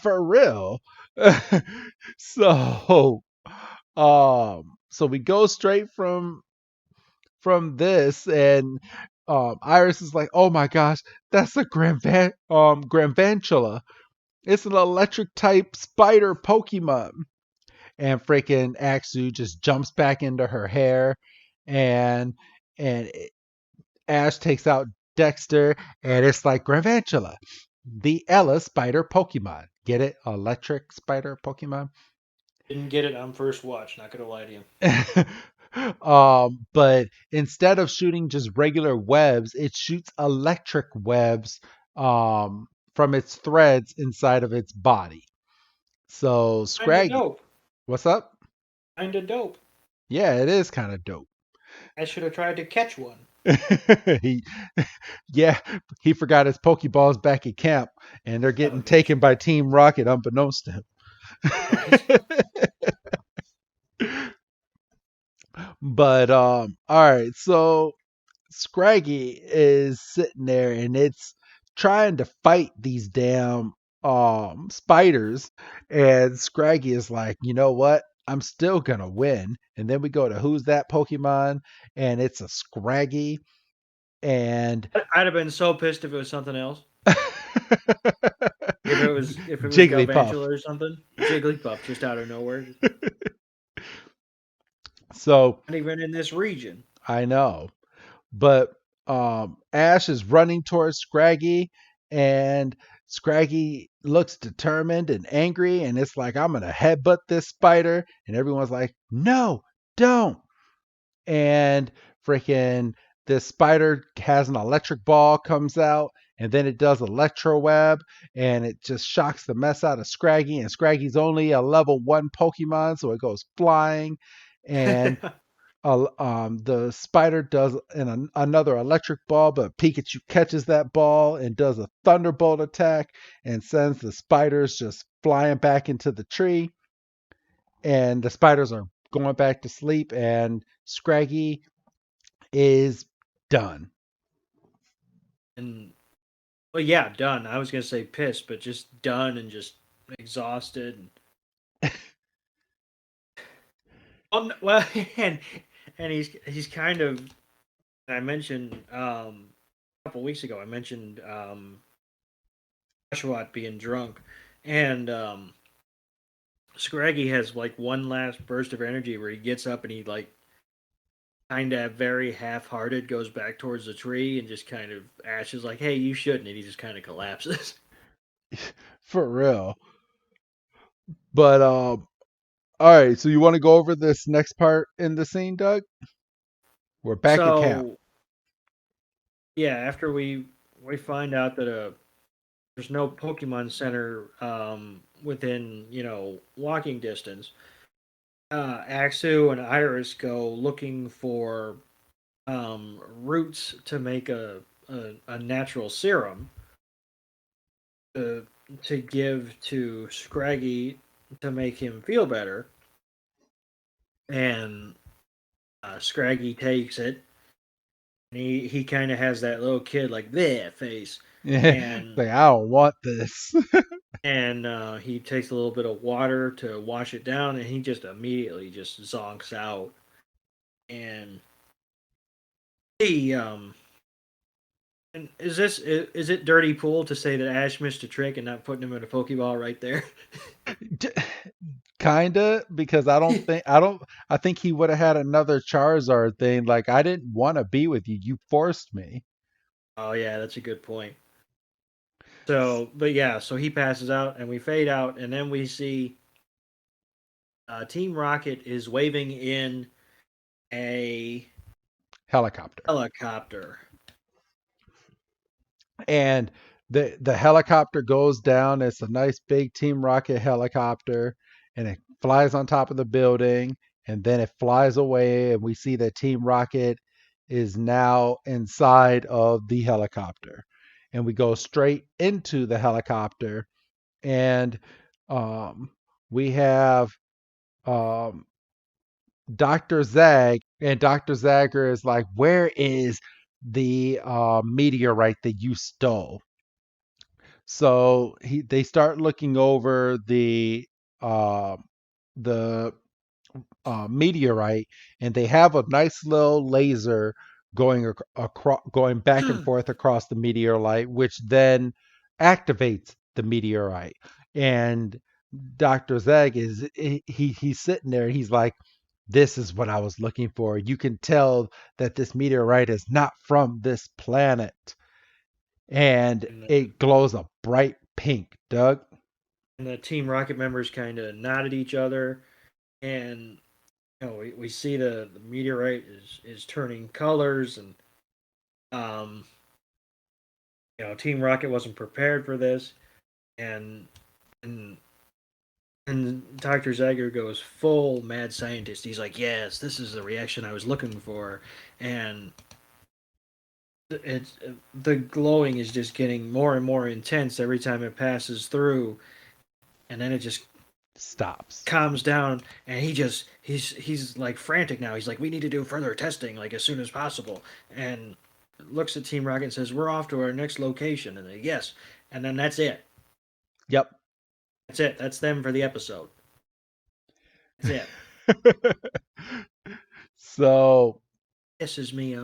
For real. so so we go straight from this, and Iris is like, "Oh my gosh, that's a Granvantula. It's an electric type spider Pokemon." And freaking Axu just jumps back into her hair, and and Ash takes out Dexter, and it's like Granvantula, the Ella spider Pokemon. Get it? Electric spider Pokemon. Didn't get it on first watch. Not gonna lie to you. But instead of shooting just regular webs, it shoots electric webs from its threads inside of its body. So Kinda Scraggy, dope. what's up? Kinda dope. Yeah, it is kind of dope. I should have tried to catch one. he, yeah, he forgot his Pokeballs back at camp, and they're Son getting of a bitch. taken by Team Rocket unbeknownst to Right. him. But all right, so Scraggy is sitting there and it's trying to fight these damn spiders, and Scraggy is like, "You know what? I'm still gonna win." And then we go to who's that Pokemon, and it's a Scraggy, and I'd have been so pissed if it was something else. If it was Jigglypuff. Galvantula or something. Jigglypuff just out of nowhere. So Not even in this region. I know, but Ash is running towards Scraggy, and Scraggy looks determined and angry, and it's like, "I'm gonna headbutt this spider," and everyone's like, "No, don't!" And freaking this spider has an electric ball comes out, and then it does electro web, and it just shocks the mess out of Scraggy, and Scraggy's only a level 1 Pokemon, so it goes flying, and the spider does another electric ball, but Pikachu catches that ball and does a thunderbolt attack and sends the spiders just flying back into the tree. And the spiders are going back to sleep, and Scraggy is done. And well, yeah, done. I was gonna say pissed, but just done and just exhausted. Well, and he's kind of. I mentioned a couple weeks ago. I mentioned Joshua being drunk, and Scraggy has like one last burst of energy where he gets up and he like kind of very half-hearted goes back towards the tree and just kind of Ash is like, "Hey, you shouldn't," and he just kind of collapses. For real. But all right, so you want to go over this next part in the scene, Doug? We're back at camp. So yeah, after we find out that there's no Pokemon Center within walking distance, Axu and Iris go looking for roots to make a natural serum to to give to Scraggy to make him feel better, and Scraggy takes it. And he kind of has that little kid like that face, and Like, I don't want this. he takes a little bit of water to wash it down, and he just immediately just zonks out, and he And is it dirty pool to say that Ash missed a trick and not putting him in a Pokeball right there? Kinda, because I think he would have had another Charizard thing. Like, I didn't want to be with you. You forced me. Oh yeah, that's a good point. So, but yeah, so he passes out, and we fade out, and then we see Team Rocket is waving in a Helicopter. helicopter. And the helicopter goes down. It's a nice big Team Rocket helicopter, and it flies on top of the building, and then it flies away, and we see that Team Rocket is now inside of the helicopter. And we go straight into the helicopter, and um, we have um, Dr. Zag, and Dr. Zagger is like, "Where is the meteorite that you stole?" So they start looking over uh, the meteorite, and they have a nice little laser going back and forth across the meteorite, which then activates the meteorite. And Dr. Zeg he's sitting there. He's like, "This is what I was looking for. You can tell that this meteorite is not from this planet." And And it glows a bright pink, Doug. the Team Rocket members kind of nod at each other, and we see the meteorite is turning colors, and um, Team Rocket wasn't prepared for this, and and and Dr. Zager goes full mad scientist. He's like, "Yes, this is the reaction I was looking for," and it's the glowing is just getting more and more intense every time it passes through, and then it just Stops. calms down, and he's like frantic now. He's like, "We need to do further testing like as soon as possible," and looks at Team Rocket and says, "We're off to our next location," and they, yes, and then that's it. Yep. That's it. That's them for the episode. That's it. So This is me,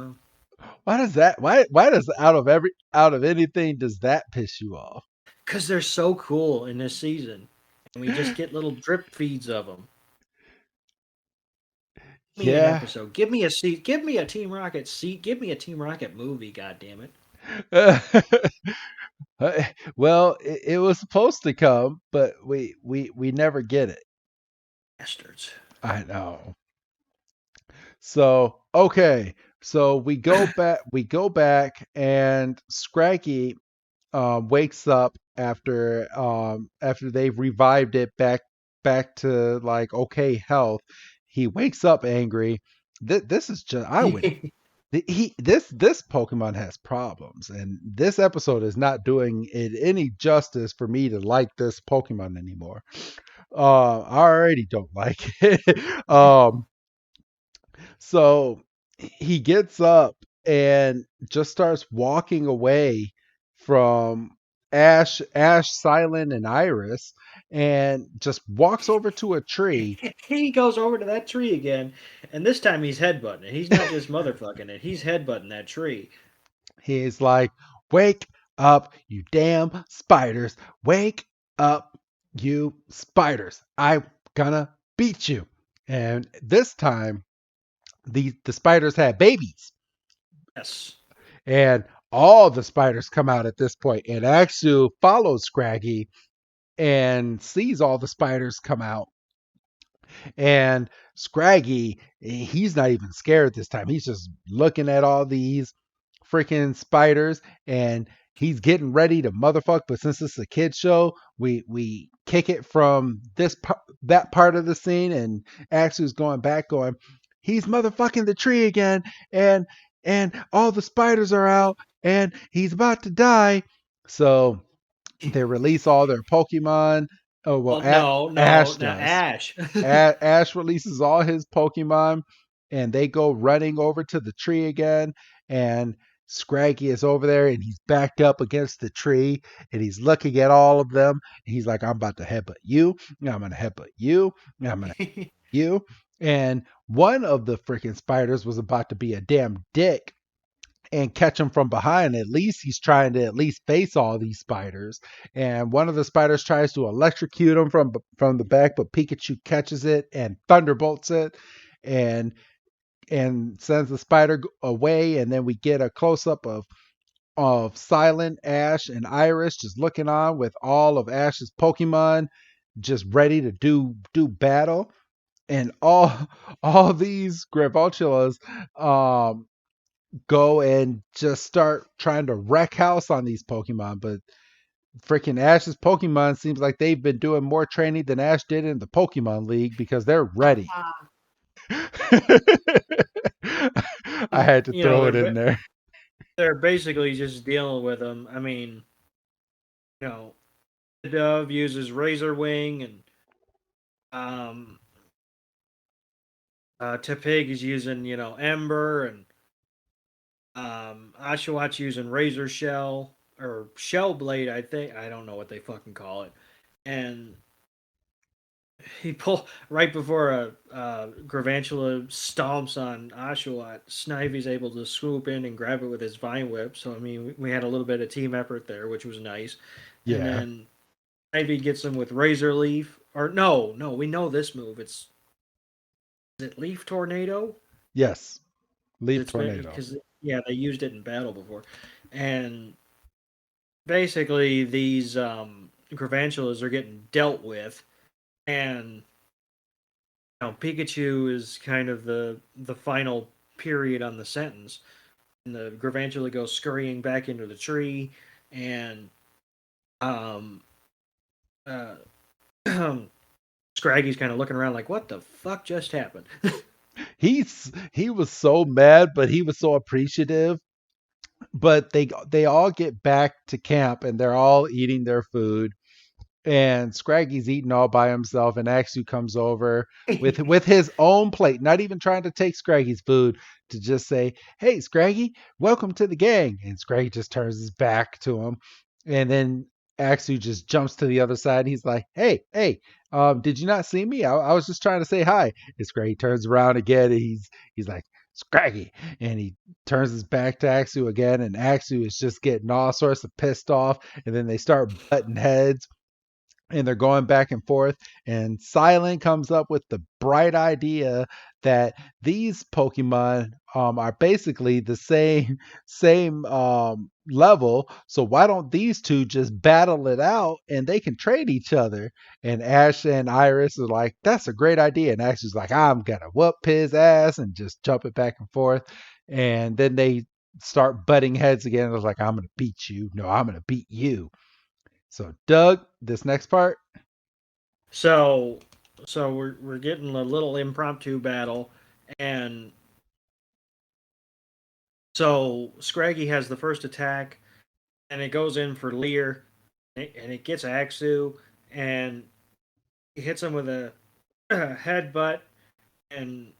why does that why does out of anything does that piss you off? because they're so cool in this season, and we just get little drip feeds of them. Give me an Yeah. episode. Give me a seat. Give me a Team Rocket seat. Give me a Team Rocket movie. God damn it, Well, it was supposed to come, but we never get it. bastards. I know. So okay, so we go back, and Scraggy wakes up after they've revived it back to like okay health. He wakes up angry. This is just I would he this Pokemon has problems, and this episode is not doing it any justice for me to like this Pokemon anymore. I already don't like it. So he gets up and just starts walking away from Ash, Silent, and Iris, and just walks over to a tree. He goes over to that tree again, and this time he's headbutting it. He's not just motherfucking it. He's headbutting that tree. He's like, "Wake up, you damn spiders! Wake up, you spiders! I'm gonna beat you!" And this time, the spiders had babies. Yes. And all the spiders come out at this point, and Axu follows Scraggy and sees all the spiders come out. And Scraggy, he's not even scared this time. He's just looking at all these freaking spiders, and he's getting ready to motherfuck. But since it's a kid show, we kick it from that part of the scene, and Axu's going back, going, "He's motherfucking the tree again, and all the spiders are out, and he's about to die." So they release all their Pokemon. Oh well, Well, no, no, Ash not does. Ash. Ash releases all his Pokemon, and they go running over to the tree again. And Scraggy is over there, and he's backed up against the tree, and he's looking at all of them. And he's like, "I'm about to headbutt you. I'm gonna headbutt you. I'm gonna you." And one of the freaking spiders was about to be a damn dick, and catch him from behind. At least he's trying to at least face all these spiders. And one of the spiders tries to electrocute him from the back, but Pikachu catches it and thunderbolts it, and sends the spider away. And then we get a close up of Silent, Ash, and Iris just looking on with all of Ash's Pokemon just ready to do battle. And all these Gravoltulas um go and just start trying to wreck house on these Pokemon. But freaking Ash's Pokemon seems like they've been doing more training than Ash did in the Pokemon League because they're ready. I had to You know, throw it in there. they're basically just dealing with them. I mean, the Dove uses Razor Wing, and um, Tepig is using Ember, and Oshawott using Razor Shell or Shell Blade. I think I don't know what they fucking call it, and he pull right before a Gravantula stomps on Oshawott. Snively's able to swoop in and grab it with his Vine Whip. So I mean, we had a little bit of team effort there, which was nice. And Yeah. then Ivy gets him with Razor Leaf. Or no, we know this move. Is it Leaf Tornado? Yes. Leaf It's Tornado. because yeah, they used it in battle before, and basically these Gravantulas are getting dealt with, and Pikachu is kind of the final period on the sentence, and the Gravantula goes scurrying back into the tree, and um, uh, Scraggy's kind of looking around like, "What the fuck just happened?" He was so mad, but he was so appreciative. But they all get back to camp and they're all eating their food, and Scraggy's eating all by himself, and Axu comes over with his own plate, not even trying to take Scraggy's food, to just say, "Hey, Scraggy, welcome to the gang." And Scraggy just turns his back to him, and then Axu just jumps to the other side. And he's like, "Hey, did you not see me? I was just trying to say hi." And Scraggy turns around again, and he's like, "Scraggy," and he turns his back to Axu again, and Axu is just getting all sorts of pissed off, and then they start butting heads and they're going back and forth. And Silent comes up with the bright idea that these Pokemon are basically the same level. So why don't these two just battle it out and they can trade each other? And Ash and Iris are like, "That's a great idea." And Ash is like, "I'm gonna whoop his ass," and just jump it back and forth. And then they start butting heads again. It was like, "I'm gonna beat you. No, I'm gonna beat you." So, Doug, this next part, So, we're getting a little impromptu battle, and so Scraggy has the first attack, and it goes in for Leer, and it gets Axu, and he hits him with a headbutt, and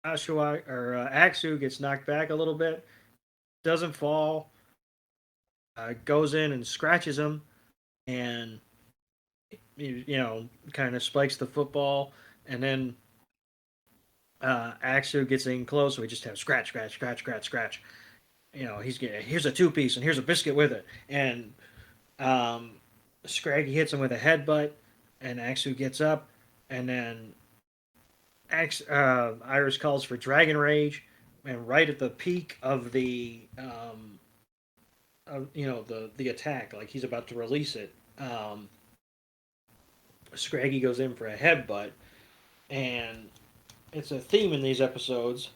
Axu gets knocked back a little bit, doesn't fall, goes in and scratches him, and kind of spikes the football, and then Axu gets in close, so we just have scratch, scratch, scratch, scratch, scratch. He's getting here's a 2 piece and here's a biscuit with it, and um, Scraggy hits him with a headbutt, and Axu gets up, and then Iris calls for Dragon Rage, and right at the peak of the attack, like he's about to release it, Scraggy goes in for a headbutt, and it's a theme in these episodes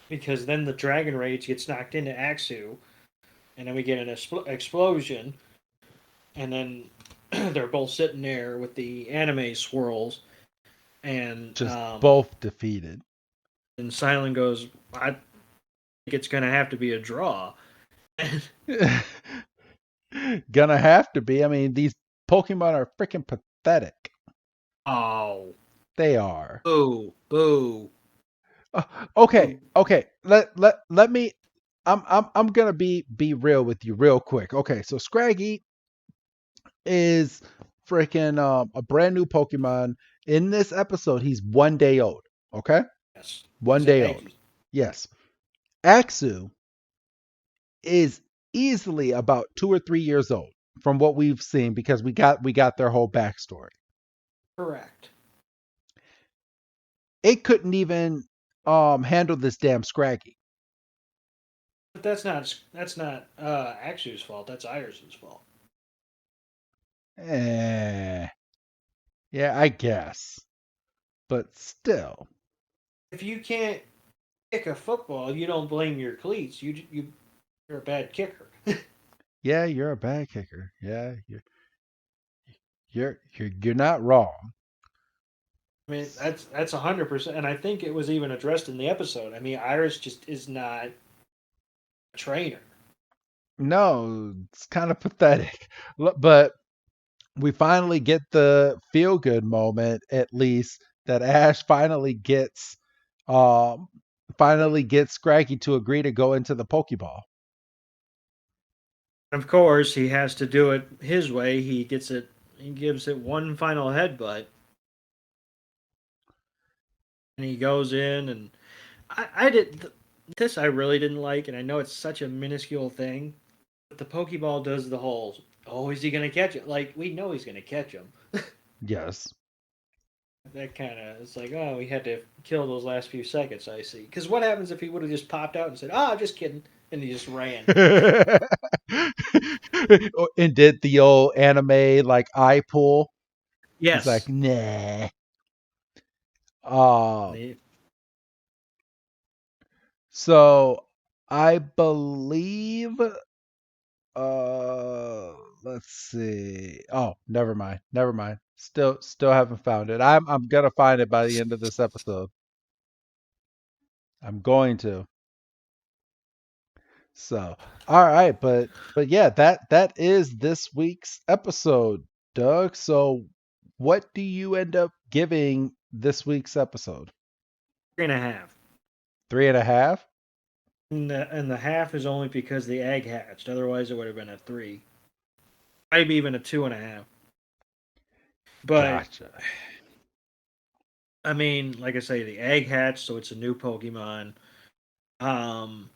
because then the Dragon Rage gets knocked into Axu, and then we get an explosion, and then they're both sitting there with the anime swirls, and just both defeated. Silent goes, "I think it's gonna have to be a draw." Gonna have to be. I mean, these Pokemon are freaking pathetic. Oh, They are. boo, boo, Uh, okay, boo. okay. Let me. I'm gonna be real with you real quick. Okay, so Scraggy is freaking a brand new Pokemon. In this episode, he's 1 day old. Okay, Yes, one he's a day old. baby. Yes. Axu is easily about 2 or 3 years old from what we've seen because we got their whole backstory. Correct. It couldn't even handle this damn Scraggy. But that's not Axu's fault. That's Iris's fault. Eh, yeah, I guess, but still, If you can't kick a football, you don't blame your cleats. You're a bad kicker. yeah, you're a bad kicker. Yeah, you're not wrong. I mean, that's 100%, and I think it was even addressed in the episode. I mean, Iris just is not a trainer. No, it's kind of pathetic, but we finally get the feel good moment at least that Ash um finally gets Scraggy to agree to go into the Pokeball. Of course, he has to do it his way. He gets it. He gives it one final headbutt, and he goes in. And I did this. I really didn't like, and I know it's such a minuscule thing, but the Pokeball does the whole. Oh, is he gonna catch it? Like we know he's gonna catch him. Yes. That kind of it's like, oh, we had to kill those last few seconds. I see. Because what happens if he would have just popped out and said, "Oh, just kidding," and he just ran? And did the old anime like eye pull. He's like, Yes. nah. Uh, The- so I believe uh let's see. Oh, never mind. Never mind. Still haven't found it. I'm gonna find it by the end of this episode. I'm going to. So, all right, but yeah, that is this week's episode, Doug. So, what do you end up giving this week's episode? 3.5. 3.5? And the half is only because the egg hatched. Otherwise, it would have been a 3, maybe even a 2.5. But Gotcha. I mean, like I say, the egg hatched, so it's a new Pokemon. Um,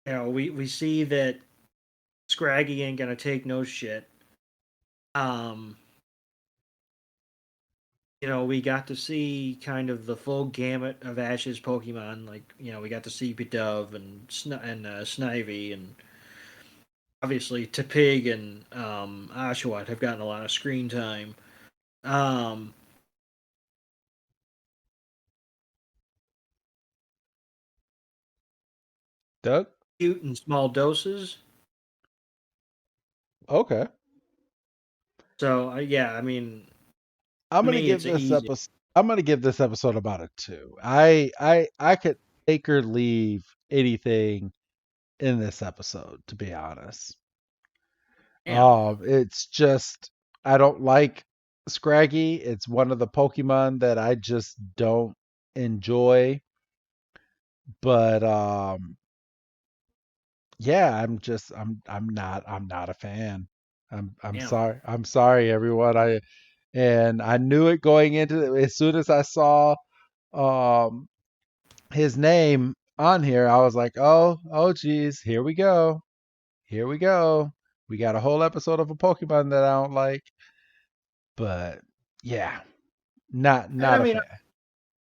we see that Scraggy ain't gonna take no shit. Um, we got to see kind of the full gamut of Ash's Pokemon. Like, we got to see Bidove and Snivy, and obviously Tepig and Oshawott have gotten a lot of screen time. Um, Doug? Cute in small doses. Okay. So yeah, I mean, I'm to gonna me, give it's this easy. episode. I'm gonna give this episode about a 2. I could take or leave anything in this episode, to be honest. Yeah, It's just I don't like Scraggy. It's one of the Pokemon that I just don't enjoy. But yeah, I'm not a fan. I'm yeah. sorry. I'm sorry, everyone. I knew it going into it. As soon as I saw um his name on here, I was like, oh geez, here we go. Here we go. We got a whole episode of a Pokemon that I don't like. But yeah, And I not a mean, fan.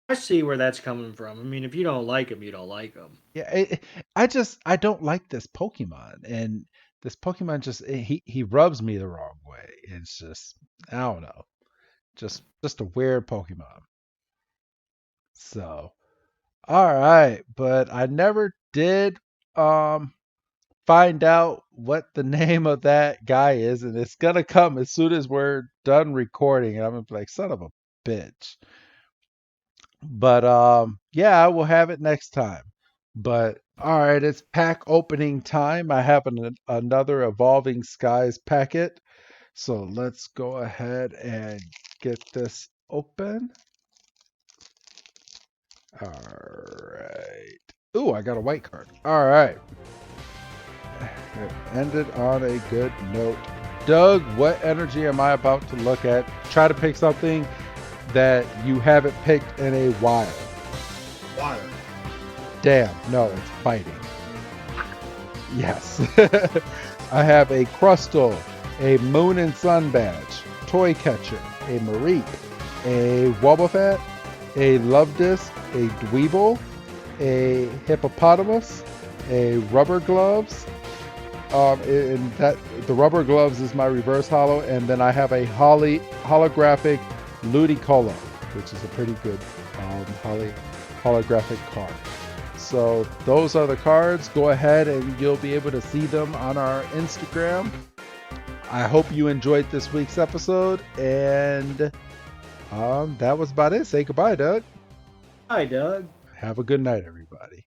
I see where that's coming from. I mean, if you don't like them, you don't like them. Yeah, I don't like this Pokemon, and this Pokemon just he rubs me the wrong way. It's just I don't know, just a weird Pokemon. So all right, but I never did um find out what the name of that guy is, and it's gonna come as soon as we're done recording, and I'm gonna be like, son of a bitch. But yeah, I will have it next time. But all right, it's pack opening time. I have another Evolving Skies packet. So let's go ahead and get this open. All right. Ooh, I got a white card. All right. It ended on a good note. Doug, what energy am I about to look at? Try to pick something that you haven't picked in a while. Water. Damn, no, it's fighting. Yes. I have a Crustal, a Moon and Sun badge, Toy Catcher, a Mareep, a Wobbuffet, a Love Disc, a Dweeble, a Hippopotamus, a Rubber Gloves. And that the Rubber Gloves is my reverse holo, and then I have a holographic Ludicolo, which is a pretty good holographic card. So those are the cards. Go ahead and you'll be able to see them on our Instagram. I hope you enjoyed this week's episode, and that was about it. Say goodbye, Doug. Hi, Doug. Have a good night, everybody.